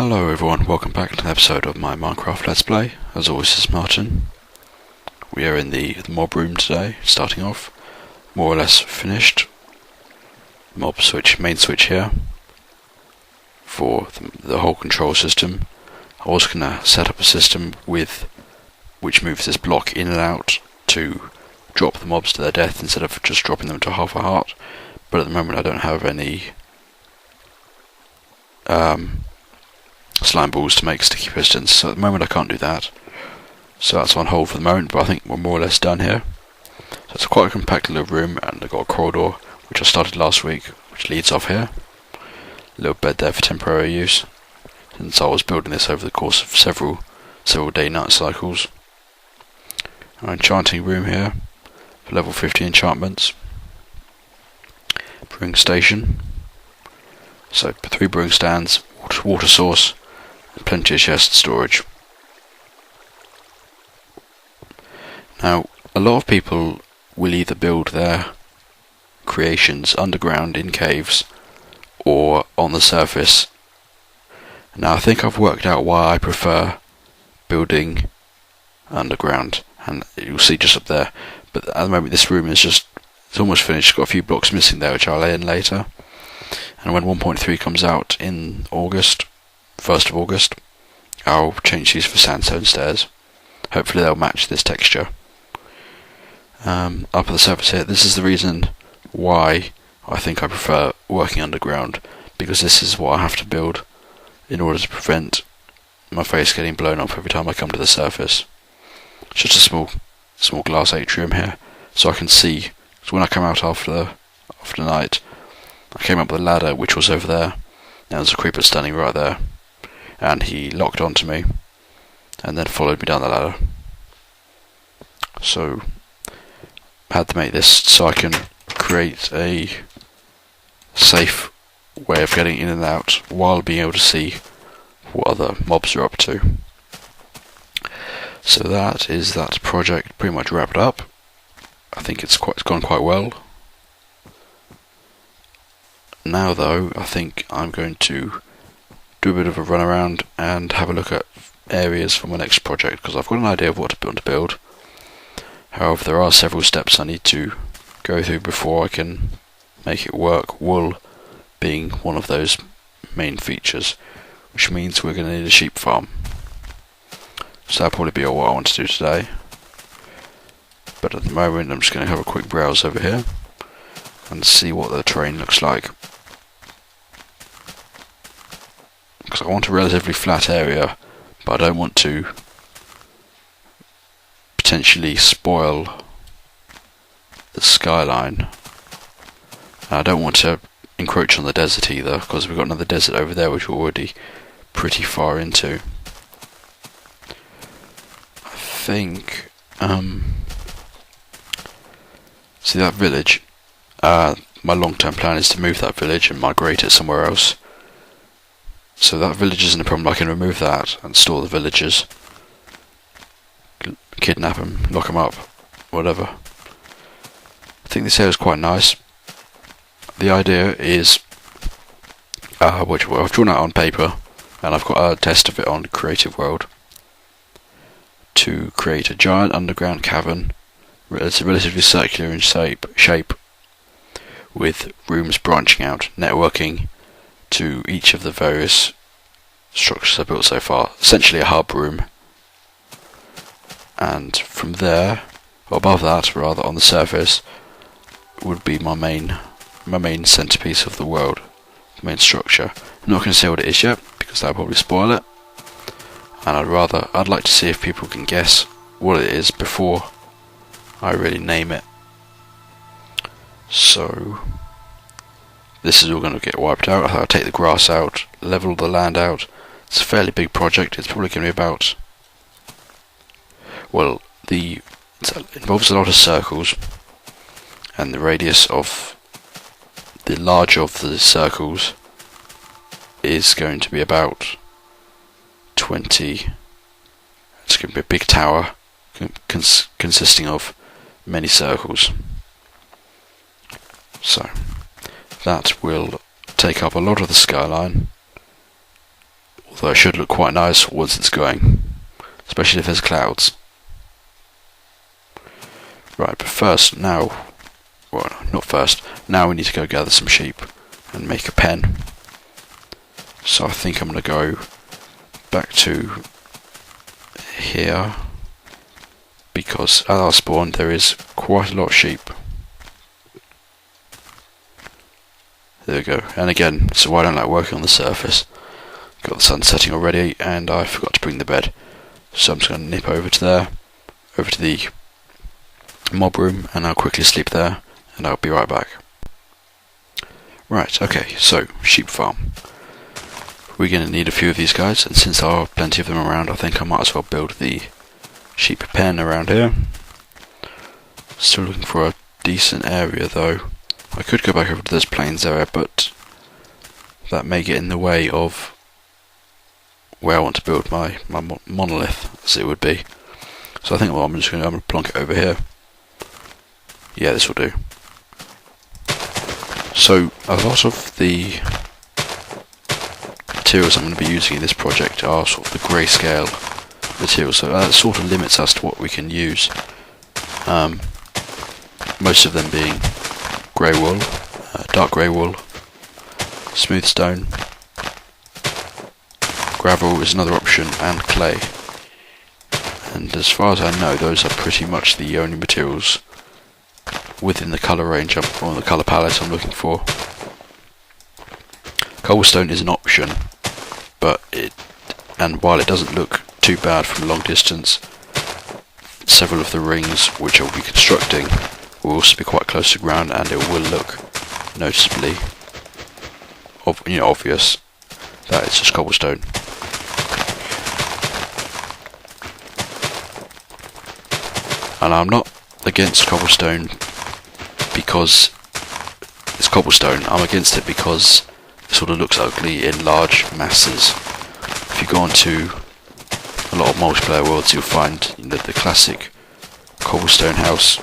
Hello everyone, welcome back to an episode of my Minecraft Let's Play. As always, this is Martin. We are in the mob room today, starting off. More or less finished. Mob switch, main switch here. For the whole control system. I was going to set up a system which moves this block in and out to drop the mobs to their death instead of just dropping them to half a heart. But at the moment I don't have any slime balls to make sticky pistons, so at the moment I can't do that. So that's on hold for the moment, but I think we're more or less done here. So it's quite a compact little room, and I've got a corridor which I started last week, which leads off here. A little bed there for temporary use, since I was building this over the course of several day-night cycles. Our enchanting room here for level 50 enchantments. Brewing station. So 3 brewing stands, water source, and plenty of chest storage. Now, a lot of people will either build their creations underground in caves or on the surface. Now, I think I've worked out why I prefer building underground, and you'll see just up there. But at the moment, this room is it's almost finished. It's got a few blocks missing there, which I'll lay in later. And when 1.3 comes out in August, 1st of August, I'll change these for sandstone stairs. Hopefully they'll match this texture. Up at the surface here, this is the reason why I think I prefer working underground, because this is what I have to build in order to prevent my face getting blown up every time I come to the surface. It's just a small glass atrium here, so I can see. So when I come out after night, I came up with a ladder which was over there, and there's a creeper standing right there, and he locked onto me and then followed me down the ladder. So I had to make this so I can create a safe way of getting in and out while being able to see what other mobs are up to. So that is that project pretty much wrapped up. I think it's gone quite well. Now though, I think I'm going to do a bit of a run around and have a look at areas for my next project, because I've got an idea of what to build. However, there are several steps I need to go through before I can make it work, wool being one of those main features, which means we're going to need a sheep farm. So that'll probably be all what I want to do today. But at the moment I'm just going to have a quick browse over here and see what the terrain looks like. Because I want a relatively flat area, but I don't want to potentially spoil the skyline. And I don't want to encroach on the desert either, because we've got another desert over there which we're already pretty far into. I think see that village, my long-term plan is to move that village and migrate it somewhere else. So that village isn't a problem. I can remove that and store the villagers, kidnap them, lock them up, whatever. I think this area is quite nice. The idea is, which I've drawn out on paper, and I've got a test of it on Creative World, to create a giant underground cavern. It's relatively circular in shape, with rooms branching out, networking to each of the various structures I've built so far. Essentially a hub room. And from there, or above that rather, on the surface, would be my main centerpiece of the world, main structure. I'm not going to say what it is yet, because that'll probably spoil it. And I'd like to see if people can guess what it is before I really name it. So this is all going to get wiped out. I'll take the grass out, level the land out. It's a fairly big project. It's probably going to be about, well, it involves a lot of circles, and the radius of the larger of the circles is going to be about 20. It's going to be a big tower consisting of many circles. So that will take up a lot of the skyline, Although it should look quite nice once it's going, especially if there's clouds. Right, but first, now, well, not first, now we need to go gather some sheep and make a pen. So I think I'm going to go back to here, because at our spawn there is quite a lot of sheep. There we go, and again, so I don't like working on the surface. Got the sun setting already, and I forgot to bring the bed. So I'm just going to nip over to there, over to the mob room, and I'll quickly sleep there, and I'll be right back. Right, okay, so, sheep farm. We're going to need a few of these guys, and since there are plenty of them around, I think I might as well build the sheep pen around here. Still looking for a decent area though. I could go back over to this plains area, but that may get in the way of where I want to build my monolith, as it would be. So I think I'm going to plonk it over here. Yeah, this will do. So a lot of the materials I'm going to be using in this project are sort of the grayscale materials, so that sort of limits us to what we can use. Most of them being grey wool, dark grey wool, smooth stone, gravel is another option, and clay. And as far as I know, those are pretty much the only materials within the colour range or the colour palette I'm looking for. Cobblestone is an option, but while it doesn't look too bad from a long distance, several of the rings which I will be constructing will also be quite close to ground, and it will look noticeably obvious that it's just cobblestone. And I'm not against cobblestone because it's cobblestone. I'm against it because it sort of looks ugly in large masses. If you go onto a lot of multiplayer worlds, you'll find the classic cobblestone house,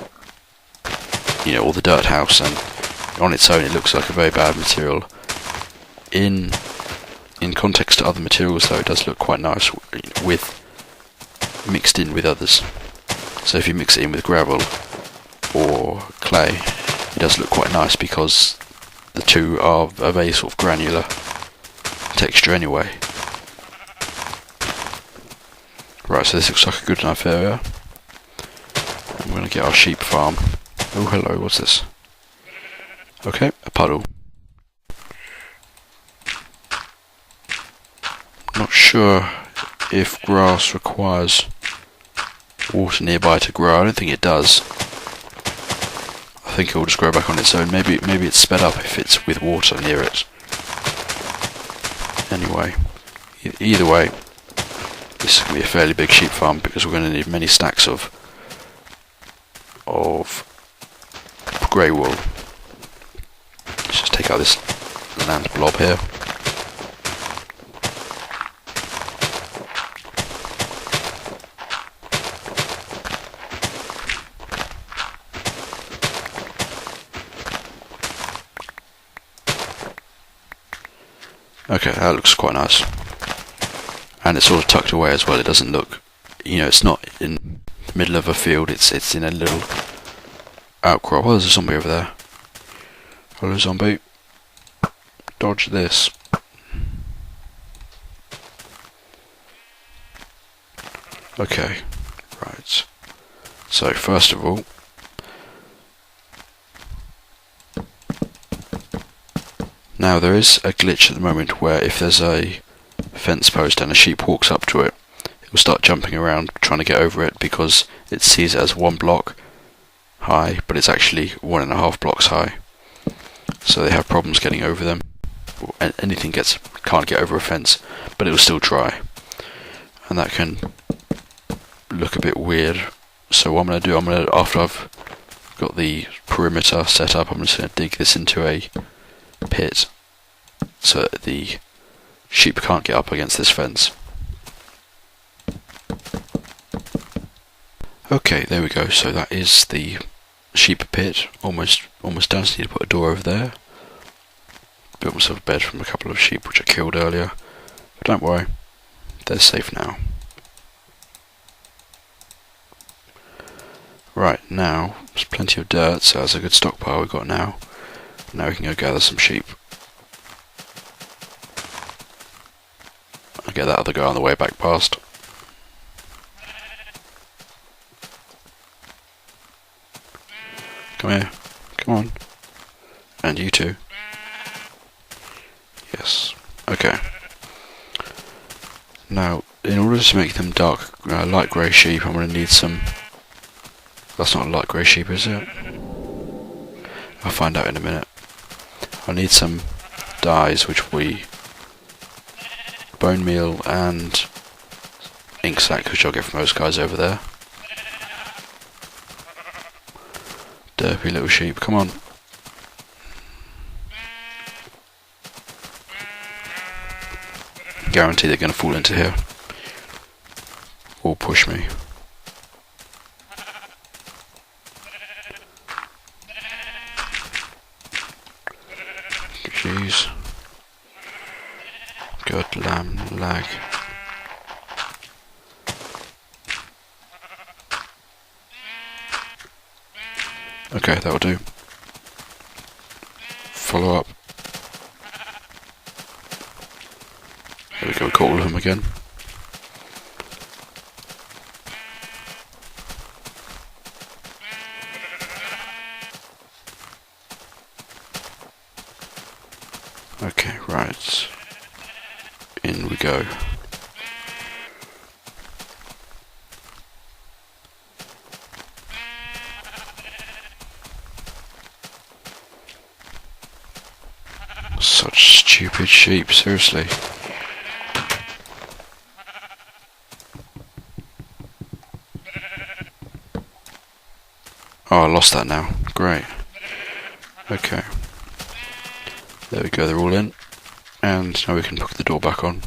or the dirt house, and on its own it looks like a very bad material. In context to other materials though, it does look quite nice mixed in with others. So if you mix it in with gravel or clay, it does look quite nice because the two are of a sort of granular texture anyway. Right, so this looks like a good enough area. I'm going to get our sheep farm. Oh, hello, what's this? Okay, a puddle. Not sure if grass requires water nearby to grow. I don't think it does. I think it will just grow back on its own. Maybe it's sped up if it's with water near it. Anyway, either way, this is going to be a fairly big sheep farm because we're going to need many stacks of grey wool. Let's just take out this land blob here. Okay, that looks quite nice. And it's sort of tucked away as well. It doesn't look, it's not in the middle of a field. It's in a little outcrop. Oh, there's a zombie over there. Hello, zombie. Dodge this. Okay, right. So first of all, now there is a glitch at the moment where if there's a fence post and a sheep walks up to it, it will start jumping around trying to get over it because it sees it as 1 block high, but it's actually 1.5 blocks high. So they have problems getting over them. Anything can't get over a fence, but it will still try, and that can look a bit weird. So what I'm going to do, after I've got the perimeter set up, I'm just going to dig this into a pit so that the sheep can't get up against this fence. Okay, there we go. So that is the sheep pit, almost done. So I need to put a door over there. Built myself a bed from a couple of sheep which I killed earlier, but don't worry, they're safe now. Right, now, there's plenty of dirt, so that's a good stockpile we've got now. Now we can go gather some sheep. I'll get that other guy on the way back past. Come here. Come on. And you too. Yes. Okay. Now, in order to make them light grey sheep, I'm going to need some... That's not a light grey sheep, is it? I'll find out in a minute. I need some dyes, which will be bone meal and ink sac, which I'll get from those guys over there. Derpy little sheep, come on. Guarantee they're going to fall into here. Or push me. Jeez. God, lamb, lag. Okay, that'll do. Follow up. There we go, we caught all of them again. Okay, right. In we go. Such stupid sheep, seriously. Oh, I lost that now. Great. Okay. There we go, they're all in. And now we can put the door back on.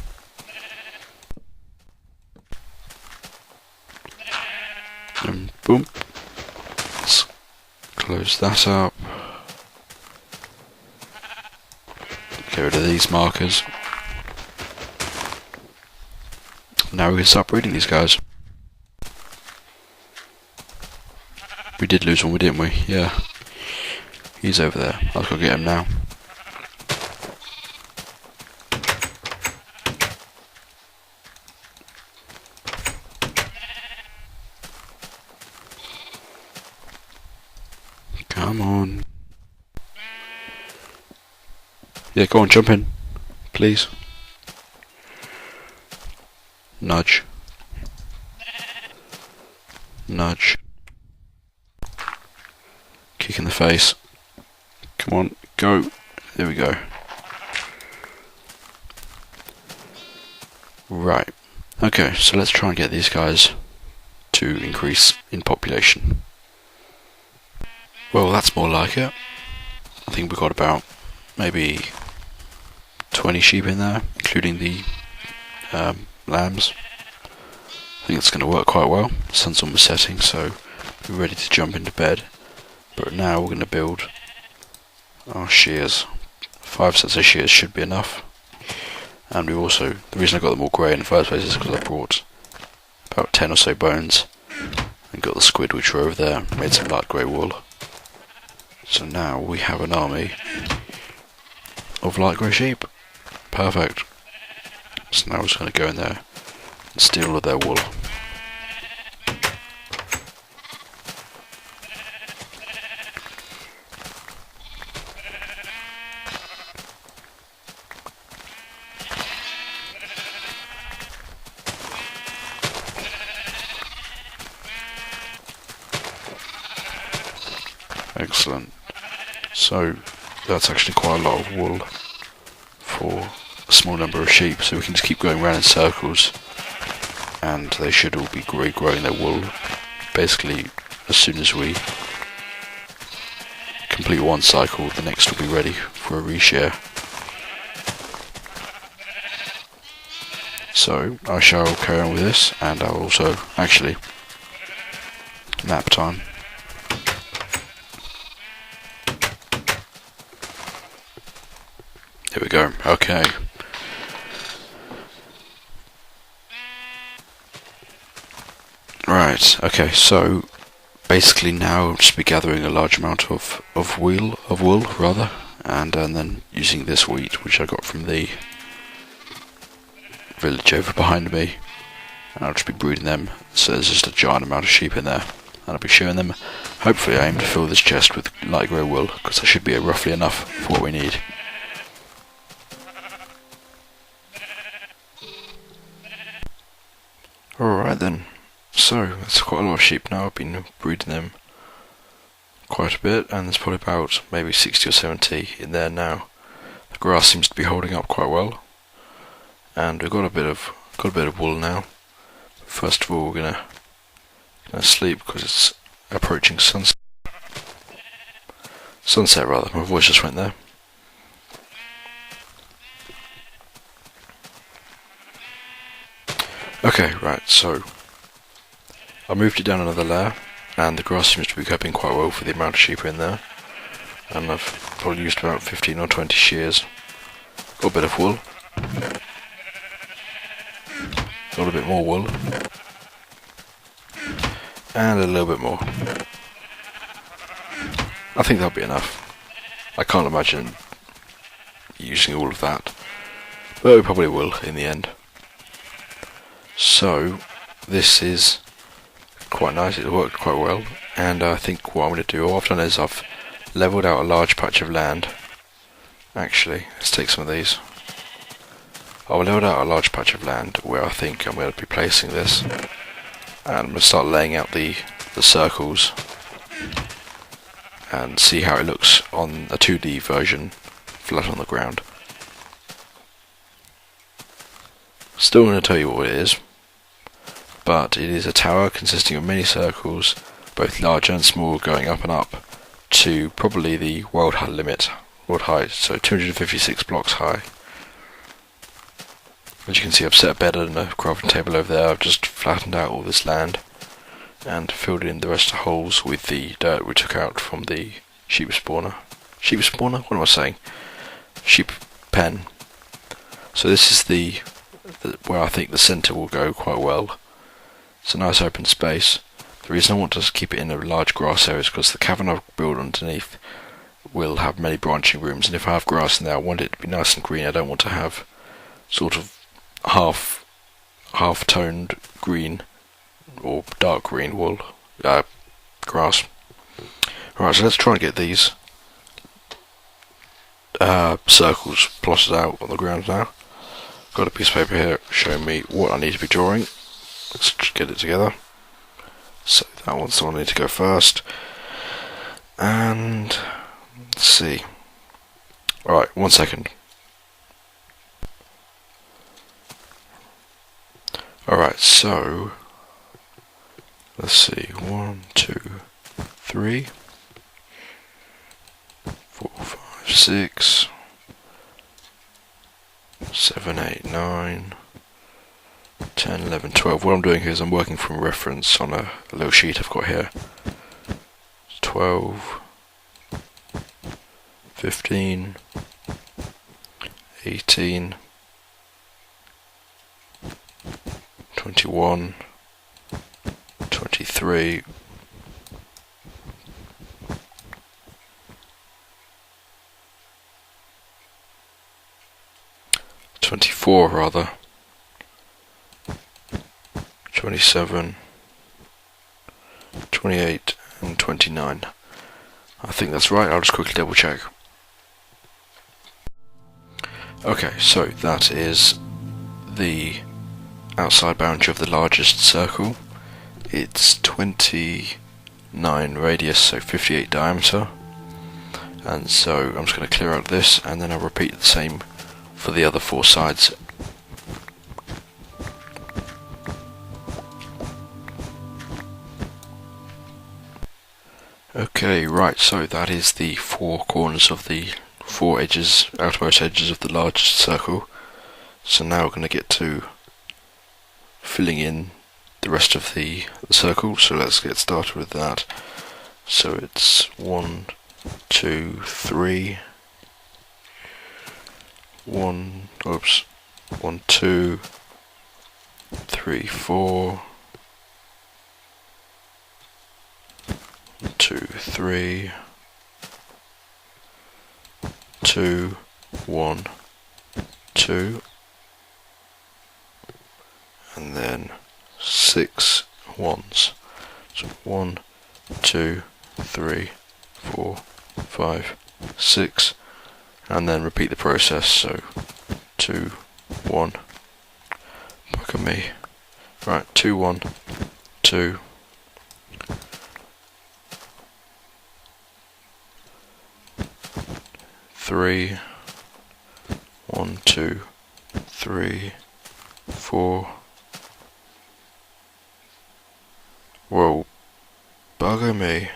And boom. Let's close that up. Get rid of these markers. Now we can start breeding these guys. We did lose one, didn't we? Yeah. He's over there. I'll go get him now. Come on. Yeah, go on, jump in. Please. Nudge. Nudge. Kick in the face. Come on, go. There we go. Right. Okay, so let's try and get these guys to increase in population. Well, that's more like it. I think we've got about maybe 20 sheep in there, including the lambs. I think it's going to work quite well. The sun's almost setting, so we're ready to jump into bed. But now we're going to build our shears. 5 sets of shears should be enough. And we also, the reason I got them all grey in the first place is because I brought about 10 or so bones and got the squid which were over there, made some light grey wool. So now we have an army of light grey sheep. Perfect. So now we're just going to go in there and steal all of their wool. Excellent. So that's actually quite a lot of wool for a small number of sheep, so we can just keep going around in circles and they should all be regrowing their wool basically as soon as we complete one cycle. The next will be ready for a reshare. So I shall carry on with this, and I'll also actually nap time. There we go. Okay. Right, okay, so basically now I'll just be gathering a large amount of wool rather, and then using this wheat which I got from the village over behind me, and I'll just be breeding them, so there's just a giant amount of sheep in there, and I'll be showing them. Hopefully I aim to fill this chest with light grey wool, because that should be roughly enough for what we need. Alright then, so that's quite a lot of sheep now. I've been breeding them quite a bit, and there's probably about maybe 60 or 70 in there now. The grass seems to be holding up quite well, and we've got a bit of wool now. First of all, we're gonna sleep because it's approaching sunset. Sunset rather. My voice just went there. Okay, right. So I moved it down another layer, and the grass seems to be coping quite well for the amount of sheep in there. And I've probably used about 15 or 20 shears. Got a bit of wool. Got a bit more wool. And a little bit more. I think that'll be enough. I can't imagine using all of that, but we probably will in the end. So this is quite nice, it worked quite well, and I think what I'm going to do, all I've done is I've levelled out a large patch of land. Actually, let's take some of these. I've leveled out a large patch of land where I think I'm going to be placing this, and I'm going to start laying out the circles and see how it looks on a 2D version flat on the ground. Still going to tell you what it is, but it is a tower consisting of many circles, both large and small, going up and up to probably the world height, so 256 blocks high. As you can see, I've set a bed and a crafting table over there. I've just flattened out all this land and filled in the rest of the holes with the dirt we took out from the sheep spawner. Sheep spawner? What am I saying? Sheep pen. So this is the where I think the centre will go quite well. It's a nice open space. The reason I want to keep it in a large grass area is because the cavern I've built underneath will have many branching rooms, and if I have grass in there I want it to be nice and green. I don't want to have sort of half-toned green or dark green wool grass. Alright, so let's try and get these circles plotted out on the ground now. Got a piece of paper here showing me what I need to be drawing. Let's just get it together. So that one's the one I need to go first. And let's see. Alright, 1 second. Alright, so let's see. 1, 2, 3, 4, 5, 6, 7, 8, 9, 10, 11, 12. What I'm doing here is I'm working from reference on a little sheet I've got here. 12, 15, 18, 21, 23, 24 rather, 27, 28 and 29. I think that's right. I'll just quickly double check. Okay, so that is the outside boundary of the largest circle. It's 29 radius, so 58 diameter, and so I'm just going to clear out this, and then I'll repeat the same for the other 4 sides. Okay, right, so that is the 4 corners of the 4 edges, outermost edges of the largest circle. So now we're going to get to filling in the rest of the circle, so let's get started with that. So it's 1, 2, 3, 1, 2, 3, 4, 2, 3, 2, 1, 2, and then 6 ones. So 1, 2, 3, 4, 5, 6, and then repeat the process. So 2, 1. Look at me. Right, 2, 1, 2. 3, 1, 2, 3, 4. Whoa, bugger me.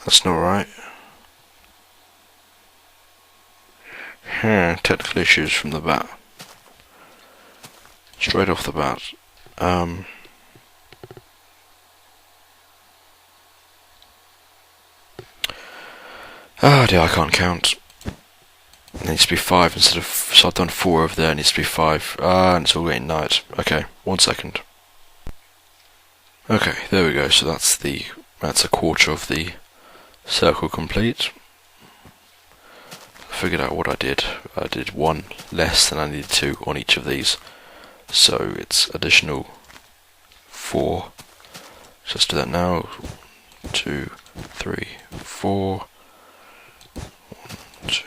That's not right. Technical issues from the bat. Straight off the bat. Oh dear, I can't count. It needs to be 5 instead of... So I've done 4 over there, it needs to be 5. And it's all getting night. Okay, 1 second. Okay, there we go. So that's a quarter of the circle complete. I figured out what I did. I did 1 less than I needed to on each of these. So it's additional 4. So let's do that now. 2, 3, 4. 1, 2.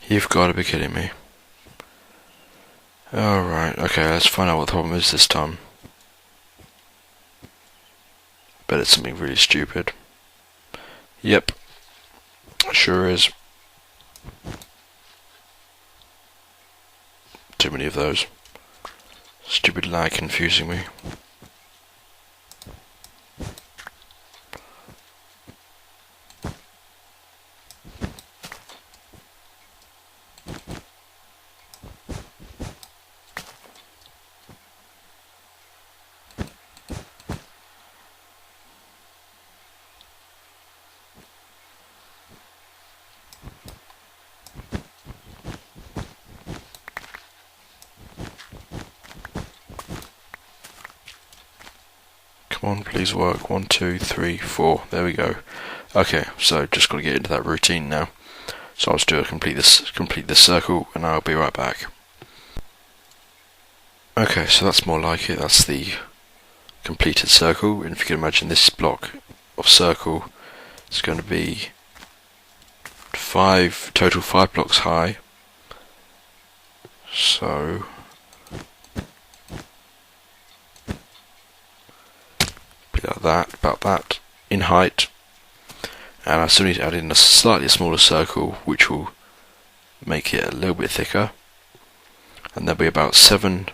You've got to be kidding me. Alright, okay, let's find out what the problem is this time. Bet it's something really stupid. Yep. Sure is. Too many of those. Stupid lag confusing me. Come on, please work. 1, 2, 3, 4. There we go. Okay, so just got to get into that routine now. So I'll just do complete this circle, and I'll be right back. Okay, so that's more like it. That's the completed circle. And if you can imagine, this block of circle is going to be 5 blocks high. So about that in height, and I still need to add in a slightly smaller circle which will make it a little bit thicker, and there'll be about 11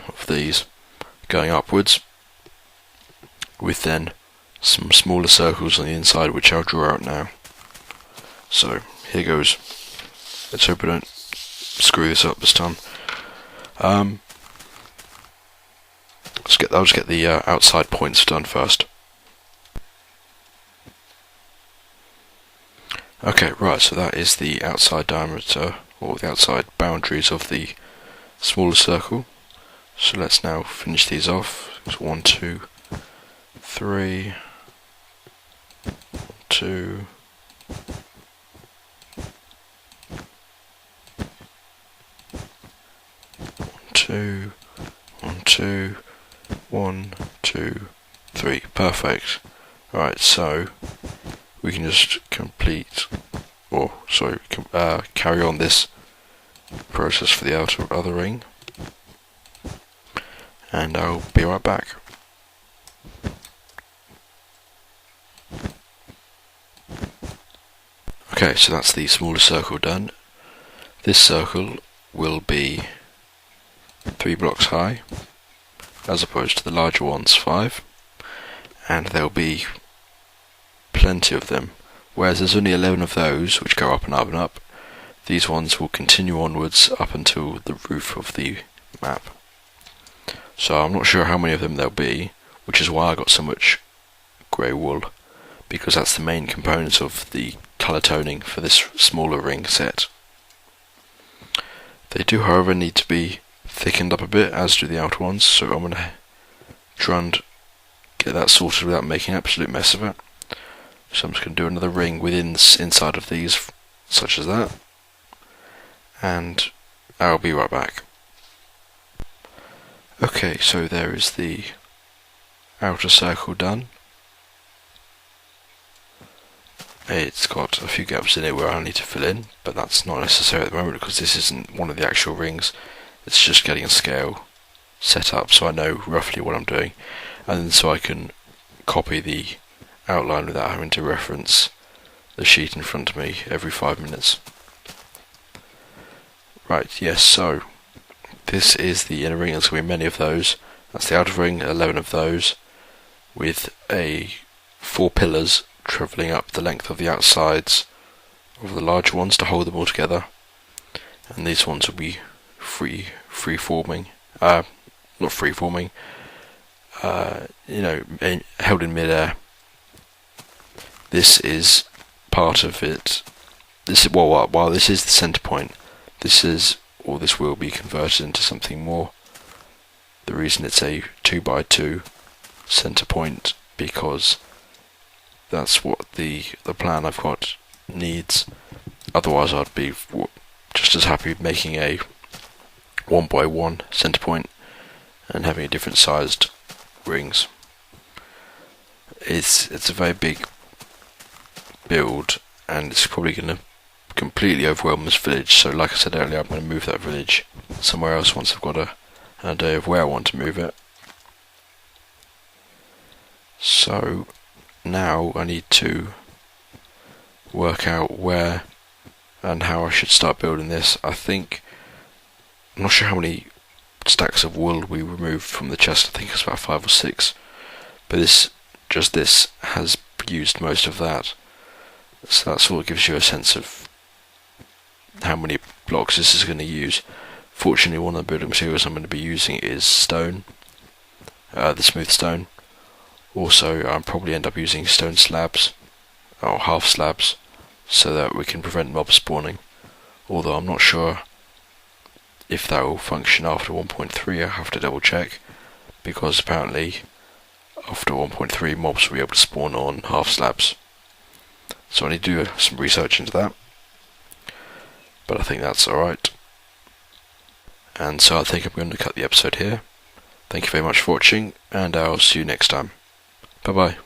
of these going upwards, with then some smaller circles on the inside which I'll draw out now. So here goes. Let's hope I don't screw this up this time. I'll just get the outside points done first. Okay, right, so that is the outside diameter, or the outside boundaries of the smaller circle. So let's now finish these off. It's 1, 2, 3, 1, 2, 2, 1, 2, 1, 2, 3. Perfect. Right, so we can just carry on this process for the other ring, and I'll be right back. Okay, so that's the smaller circle done. This circle will be 3 blocks high, as opposed to the larger ones 5, and there'll be plenty of them. Whereas there's only 11 of those which go up and up and up, these ones will continue onwards up until the roof of the map. So I'm not sure how many of them there'll be, which is why I got so much grey wool, because that's the main component of the colour toning for this smaller ring set. They do, however, need to be thickened up a bit, as do the outer ones, so I'm going to try and get that sorted without making an absolute mess of it. So I'm just going to do another ring inside of these, such as that, and I'll be right back. Okay, so there is the outer circle done. It's got a few gaps in it where I need to fill in, but that's not necessary at the moment because this isn't one of the actual rings. It's just getting a scale set up so I know roughly what I'm doing, and then so I can copy the outline without having to reference the sheet in front of me every 5 minutes. Right, yes, so this is the inner ring. There's going to be many of those. That's the outer ring, 11 of those, with 4 pillars travelling up the length of the outsides of the larger ones to hold them all together. And these ones will be free-forming, not free-forming, held in mid-air. This is part of it. While this is the centre point, this will be converted into something more. The reason it's a 2x2 centre point, because that's what the plan I've got needs. Otherwise I'd be just as happy making a 1x1 centre point and having a different sized rings. It's a very big build, and it's probably going to completely overwhelm this village, so like I said earlier, I'm going to move that village somewhere else once I've got an idea of where I want to move it. So now I need to work out where and how I should start building this. I'm not sure how many stacks of wool we removed from the chest. I think it's about 5 or 6, but this has used most of that, so that sort of gives you a sense of how many blocks this is going to use. Fortunately, one of the building materials I'm going to be using is stone, the smooth stone. Also, I'll probably end up using stone slabs, or half slabs, so that we can prevent mob spawning. Although I'm not sure if that will function after 1.3, I have to double check, because apparently after 1.3 mobs will be able to spawn on half slabs. So I need to do some research into that, but I think that's alright. And so I think I'm going to cut the episode here. Thank you very much for watching, and I'll see you next time. Bye bye.